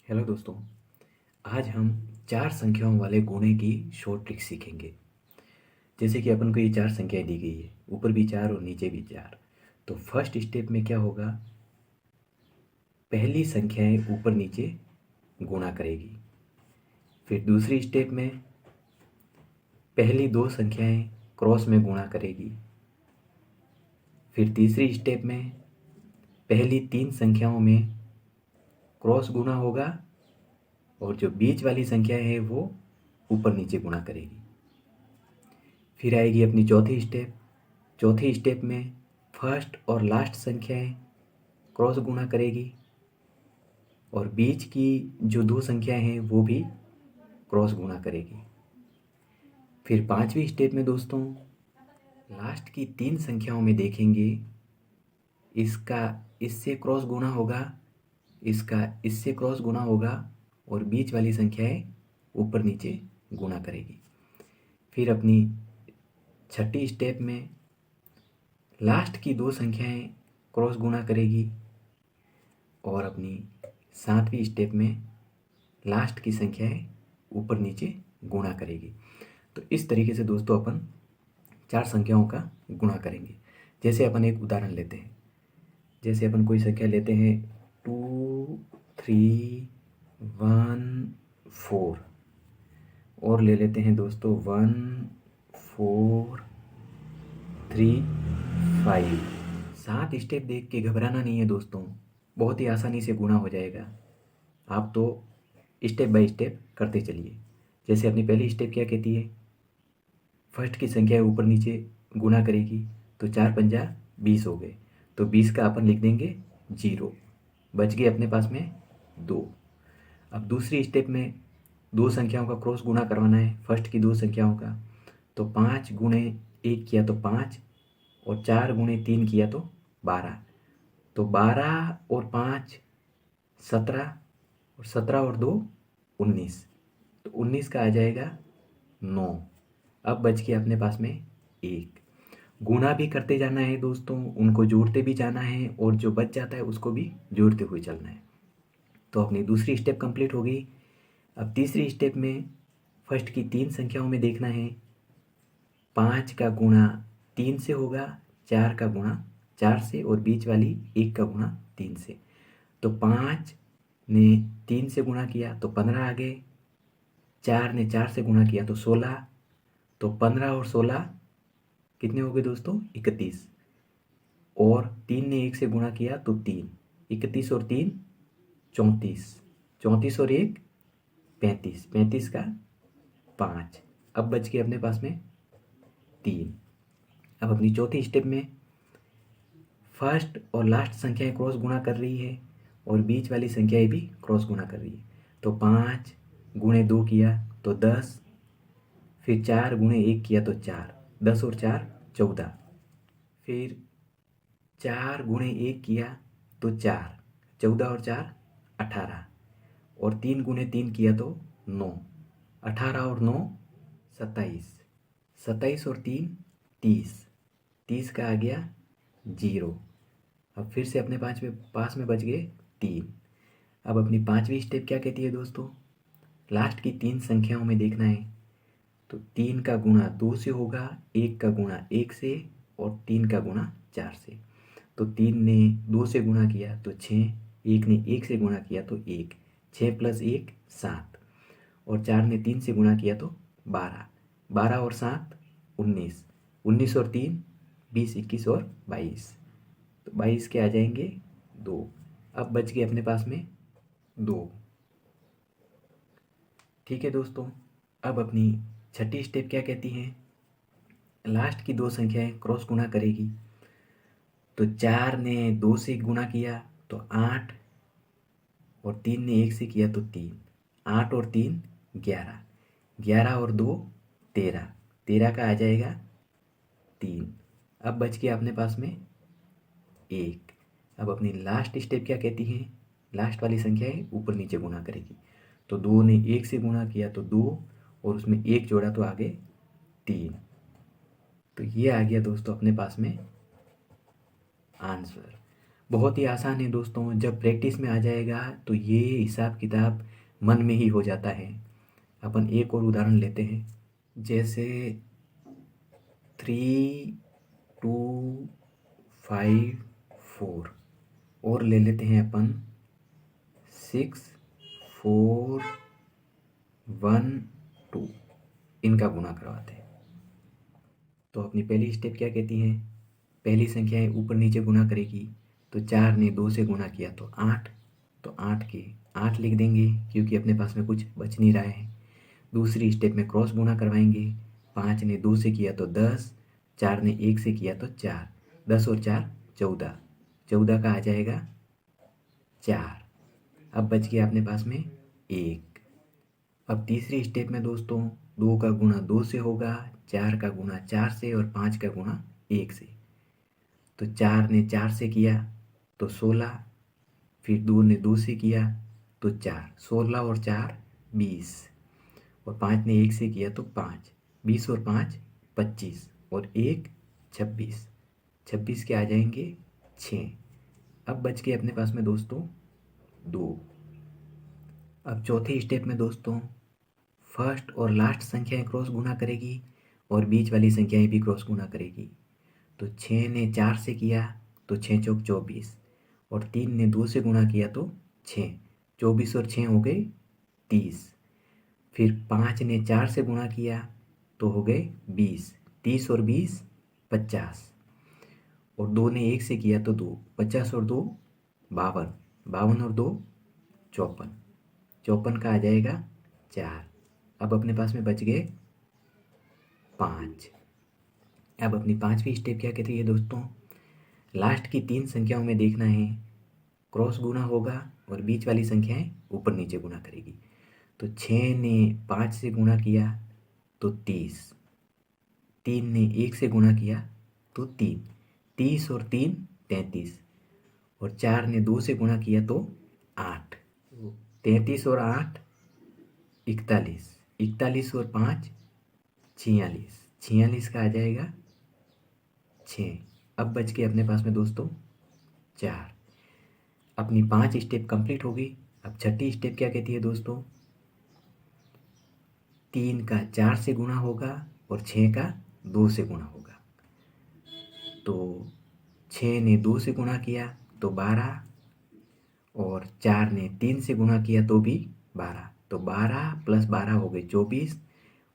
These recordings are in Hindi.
हेलो दोस्तों। आज हम चार संख्याओं वाले गुणे की शॉर्ट ट्रिक सीखेंगे। जैसे कि अपन को ये चार संख्याएं दी गई है, ऊपर भी चार और नीचे भी चार। तो फर्स्ट स्टेप में क्या होगा, पहली संख्याएं ऊपर नीचे गुणा करेगी। फिर दूसरी स्टेप में पहली दो संख्याएं क्रॉस में गुणा करेगी। फिर तीसरी स्टेप में पहली तीन संख्याओं में क्रॉस गुणा होगा और जो बीच वाली संख्या है वो ऊपर नीचे गुणा करेगी। फिर आएगी अपनी चौथी स्टेप। चौथी स्टेप में फर्स्ट और लास्ट संख्याएं क्रॉस गुणा करेगी और बीच की जो दो संख्याएं हैं वो भी क्रॉस गुणा करेगी। फिर पांचवी स्टेप में दोस्तों लास्ट की तीन संख्याओं में देखेंगे, इसका इससे क्रॉस गुणा होगा, इसका इससे क्रॉस गुणा होगा और बीच वाली संख्याएं ऊपर नीचे गुणा करेगी। फिर अपनी छठी स्टेप में लास्ट की दो संख्याएं क्रॉस गुणा करेगी और अपनी सातवीं स्टेप में लास्ट की संख्याएं ऊपर नीचे गुणा करेगी। तो इस तरीके से दोस्तों अपन चार संख्याओं का गुणा करेंगे। जैसे अपन एक उदाहरण लेते हैं, जैसे अपन कोई संख्या लेते हैं 2 3 1 4 और ले लेते हैं दोस्तों 1 4 3 5। 7 स्टेप देख के घबराना नहीं है दोस्तों, बहुत ही आसानी से गुणा हो जाएगा। आप तो स्टेप बाय स्टेप करते चलिए। जैसे अपनी पहली स्टेप क्या कहती है, फर्स्ट की संख्या ऊपर नीचे गुणा करेगी, तो 4 पंजा 20 हो गए, तो 20 का अपन लिख देंगे 0, बच गए अपने पास में 2। अब दूसरी स्टेप में दो संख्याओं का क्रॉस गुणा करवाना है, फर्स्ट की दो संख्याओं का। तो 5 गुणे 1 किया तो 5 और 4 गुणे 3 किया तो 12। तो 12 और 5 17 और 17 और 2 19, तो 19 का आ जाएगा 9। अब बच गया अपने पास में 1। गुणा भी करते जाना है दोस्तों, उनको जोड़ते भी जाना है और जो बच जाता है उसको भी जोड़ते हुए चलना है। तो अपनी दूसरी स्टेप कंप्लीट हो गई। अब तीसरी स्टेप में फर्स्ट की तीन संख्याओं में देखना है, 5 का गुणा 3 से होगा, 4 का गुणा 4 से और बीच वाली 1 का गुणा 3 से। तो 5 ने 3 से गुणा किया तो 15 आ गए, 4 ने 4 से गुणा किया तो 16। तो 15 और 16 कितने हो गए दोस्तों, 31। और 3 ने 1 से गुणा किया तो 3, 31 और 3 34, 34 और 1 35, 35 का 5। अब बच गए अपने पास में 3। अब अपनी चौथी स्टेप में फर्स्ट और लास्ट संख्याएं क्रॉस गुणा कर रही है और बीच वाली संख्याएं भी क्रॉस गुणा कर रही है। तो 5 गुणे 2 किया तो 10, फिर 4 गुणे 1 किया तो 4, 10 और 4 14। फिर 4 गुणे 1 किया तो 4, 14 और 4 18। और 3 गुणे 3 किया तो 9, 18 और 9 27, 27 और 3 30, 30 का आ गया 0। अब फिर से अपने पास में बच गए 3। अब अपनी पांचवी स्टेप क्या कहती है दोस्तों, लास्ट की तीन संख्याओं में देखना है। तो 3 का गुणा 2 से होगा, 1 का गुणा 1 से और 3 का गुणा 4 से। तो 3 ने 2 से गुणा किया तो 6, 1 ने 1 से गुणा किया तो 1, 6 प्लस 1 7 और 4 ने 3 से गुणा किया तो 12, 12 और 7 19, 19 और 3 20, 21 और 22। तो 22 के आ जाएंगे 2। अब बच गए अपने पास में 2। ठीक है दोस्तों। अब अपनी छठी स्टेप क्या कहती है, लास्ट की दो संख्याएं क्रॉस गुणा करेगी। तो 4 ने 2 से गुणा किया तो 8 और 3 ने 1 से किया तो 3, 8 और 3 11, 11 और 2 13, 13 का आ जाएगा 3। अब बच गया अपने पास में 1। अब अपनी लास्ट स्टेप क्या कहती है, लास्ट वाली संख्या है ऊपर नीचे गुणा करेगी। तो 2 ने 1 से गुणा किया तो 2 और उसमें 1 जोड़ा तो आगे 3। तो ये आ गया दोस्तों अपने पास में आंसर। बहुत ही आसान है दोस्तों, जब प्रैक्टिस में आ जाएगा तो ये हिसाब किताब मन में ही हो जाता है। अपन एक और उदाहरण लेते हैं, जैसे 3, 2, 5, 4, और ले लेते हैं अपन 6, 4, 1, 2, इनका गुणा करवाते हैं। तो अपनी पहली स्टेप क्या कहती है, पहली संख्याएं ऊपर नीचे गुणा करेगी। तो 4 ने 2 से गुणा किया तो 8, तो 8 के 8 लिख देंगे क्योंकि अपने पास में कुछ बच नहीं रहा है। दूसरी स्टेप में क्रॉस गुणा करवाएंगे। 5 ने 2 से किया तो 10, 4 ने 1 से किया तो 4, 10 और 4 14, 14 का आ जाएगा 4। अब बच गया अपने पास में 1। अब तीसरी स्टेप में दोस्तों 2 का गुणा 2 से होगा, 4 का गुणा 4 से और 5 का गुणा 1 से। तो 4 ने 4 से किया तो 16, फिर 2 ने 2 से किया तो 4, 16 और 4 20, और 5 ने 1 से किया तो 5, 20 और 5 25, और 1 26, 26 के आ जाएंगे 6। अब बच गए अपने पास में दोस्तों 2। अब चौथे स्टेप में दोस्तों फर्स्ट और लास्ट संख्याएं क्रॉस गुणा करेगी और बीच वाली संख्याएं भी क्रॉस गुणा करेगी। तो 6 ने 4 से किया तो 6 चौक 24, और 3 ने 2 से गुणा किया तो 6, 24 और 6 हो गए 30। फिर 5 ने 4 से गुणा किया तो हो गए 20, 30 और 20 50, और 2 ने 1 से किया तो 2, 50 और 2 52, 52 और 2 54, 54 का आ जाएगा 4। अब अपने पास में बच गए 5। अब अपनी पांचवी स्टेप क्या कहती है दोस्तों, लास्ट की 3 संख्याओं में देखना है क्रॉस गुणा होगा और बीच वाली संख्याएं ऊपर नीचे गुणा करेगी। तो 6 ने 5 से गुणा किया तो 30, 3 ने 1 से गुणा किया तो 3, 30 और 3 33, और 4 ने 2 से गुणा किया तो 8, 33 और 8 41, 41 और 5 46, 46 का आ जाएगा 6। अब बच के अपने पास में दोस्तों 4। अपनी 5 स्टेप कंप्लीट हो गई। अब छठी स्टेप क्या कहती है दोस्तों, 3 का 4 से गुणा होगा और 6 का 2 से गुणा होगा। तो 6 ने 2 से गुणा किया तो 12, और 4 ने 3 से गुणा किया तो भी 12, तो 12 प्लस 12 हो गए 24,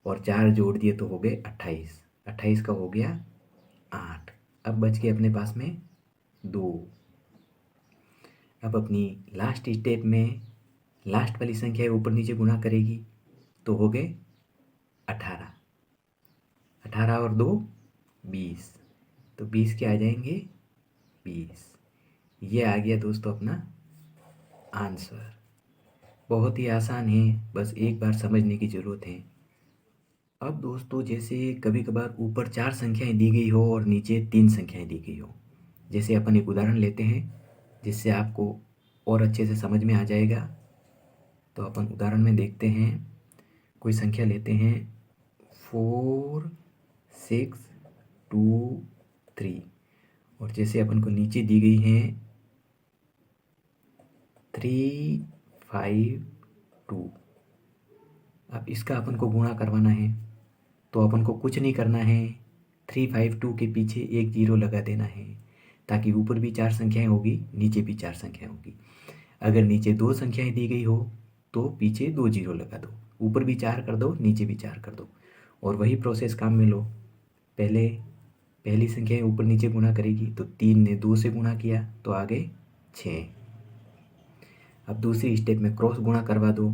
और 4 जोड़ दिए तो हो गए 28, 28 का हो गया 8। अब बच के अपने पास में 2। अब अपनी लास्ट स्टेप में लास्ट वाली संख्या ऊपर नीचे गुणा करेगी तो हो गए 18, 18 और 2 20, तो 20 के आ जाएंगे 20। ये आ गया दोस्तों अपना आंसर। बहुत ही आसान है, बस एक बार समझने की ज़रूरत है। अब दोस्तों जैसे कभी कभार ऊपर 4 संख्याएं दी गई हो और नीचे 3 संख्याएं दी गई हो, जैसे अपन एक उदाहरण लेते हैं जिससे आपको और अच्छे से समझ में आ जाएगा। तो अपन उदाहरण में देखते हैं, कोई संख्या लेते हैं 4 6 2 3, और जैसे अपन को नीचे दी गई हैं 3 5 2। अब इसका अपन को गुणा करवाना है, तो अपन को कुछ नहीं करना है, 352 के पीछे एक जीरो लगा देना है, ताकि ऊपर भी 4 संख्याएं होगी नीचे भी 4 संख्याएं होगी। अगर नीचे 2 संख्याएं दी गई हो तो पीछे 2 जीरो लगा दो, ऊपर भी 4 कर दो नीचे भी 4 कर दो, और वही प्रोसेस काम में लो। पहले पहली संख्याएं ऊपर नीचे गुणा करेगी, तो 3 ने 2 से गुणा किया तो आ गए 6। अब दूसरी स्टेप में क्रॉस गुणा करवा दो,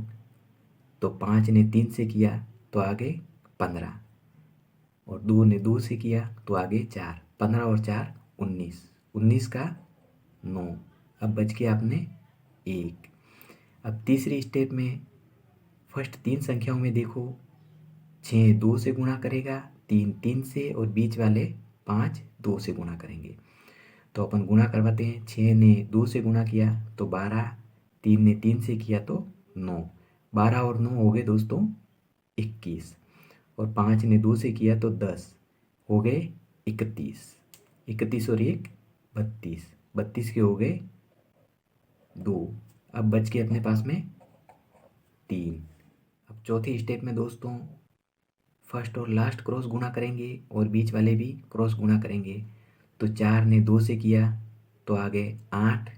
तो 5 ने 3 से किया तो आ गए 15, और 2 ने 2 से किया तो आ गए 4, 15 और 4 19, 19 का 9। अब बच गया आपने 1। अब तीसरी स्टेप में फर्स्ट 3 संख्याओं में देखो, 6 2 से गुणा करेगा, 3 3 से, और बीच वाले 5 2 से गुणा करेंगे। तो अपन गुणा करवाते हैं, 6 ने 2 से गुणा किया तो 12, 3 ने 3 से किया तो 9, 12 और 9 हो गए दोस्तों 21, और 5 ने 2 से किया तो 10, हो गए 31, 31 और 1 32, 32 के हो गए 2। अब बच के अपने पास में 3। अब चौथी स्टेप में दोस्तों फर्स्ट और लास्ट क्रॉस गुणा करेंगे और बीच वाले भी क्रॉस गुणा करेंगे। तो 4 ने 2 से किया तो आ गए 8,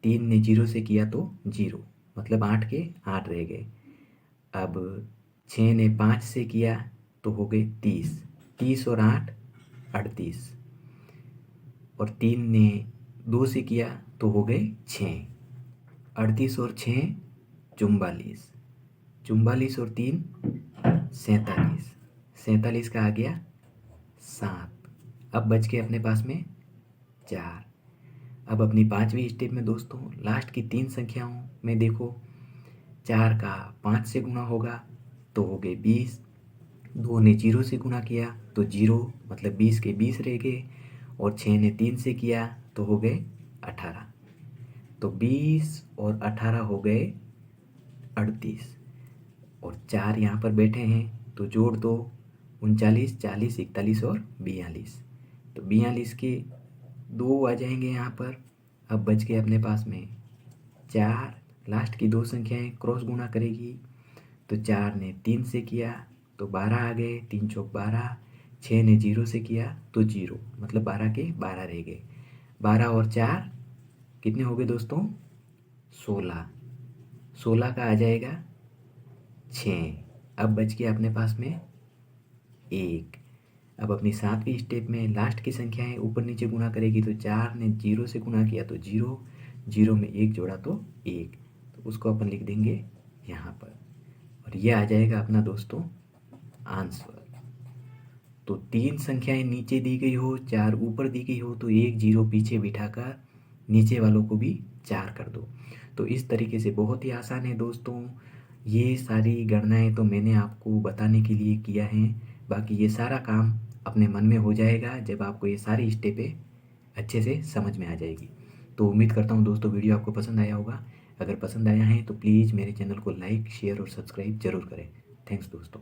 3 ने 0 से किया तो 0, मतलब 8 के 8 रह गए। अब 6 ने 5 से किया तो हो गए 30, 30 और 8 38, और 3 ने 2 से किया तो हो गए 6, 38 और 6 44, 44 और 3 47, 47 का आ गया 7। अब बच के अपने पास में 4। अब अपनी पांचवी स्टेप में दोस्तों लास्ट की 3 संख्याओं में देखो, 4 का 5 से गुणा होगा तो हो गए 20, 2 ने 0 से गुणा किया तो 0, मतलब 20 के 20 रह गए, और 6 ने 3 से किया तो हो गए 18। तो 20 और 18 हो गए 38, और 4 यहाँ पर बैठे हैं तो जोड़ दो, 39, 40, 41 और 42। तो 42 के 2 आ जाएंगे यहाँ पर। अब बच के अपने पास में 4, लास्ट की 2 संख्याएं क्रॉस गुणा करेगी। तो 4 ने 3 से किया तो 12 आ गए, 3 चौक 12, 6 ने 0 से किया तो 0, मतलब 12 के 12 रह गए। 12 और 4 कितने हो गए दोस्तों? 16, 16 का आ जाएगा 6। अब बच गया अपने पास में 1। अब अपनी 7वीं स्टेप में लास्ट की संख्याएं ऊपर नीचे गुणा करेगी। तो 4 ने 0 से गुणा किया तो 0, 0 में 1 जोड़ा तो 1, तो उसको अपन लिख देंगे यहाँ पर, और यह आ जाएगा अपना दोस्तों आंसर। तो 3 संख्याएं नीचे दी गई हो, 4 ऊपर दी गई हो, तो 1 0 पीछे बिठाकर नीचे वालों को भी 4 कर दो। तो इस तरीके से बहुत ही आसान है दोस्तों। ये सारी गणनाएं तो मैंने आपको बताने के लिए किया है, बाकी ये सारा काम अपने मन में हो जाएगा जब आपको ये सारी स्टेपें अच्छे से समझ में आ जाएगी। तो उम्मीद करता हूँ दोस्तों वीडियो आपको पसंद आया होगा। अगर पसंद आया है तो प्लीज़ मेरे चैनल को लाइक, शेयर और सब्सक्राइब जरूर करें। थैंक्स दोस्तों।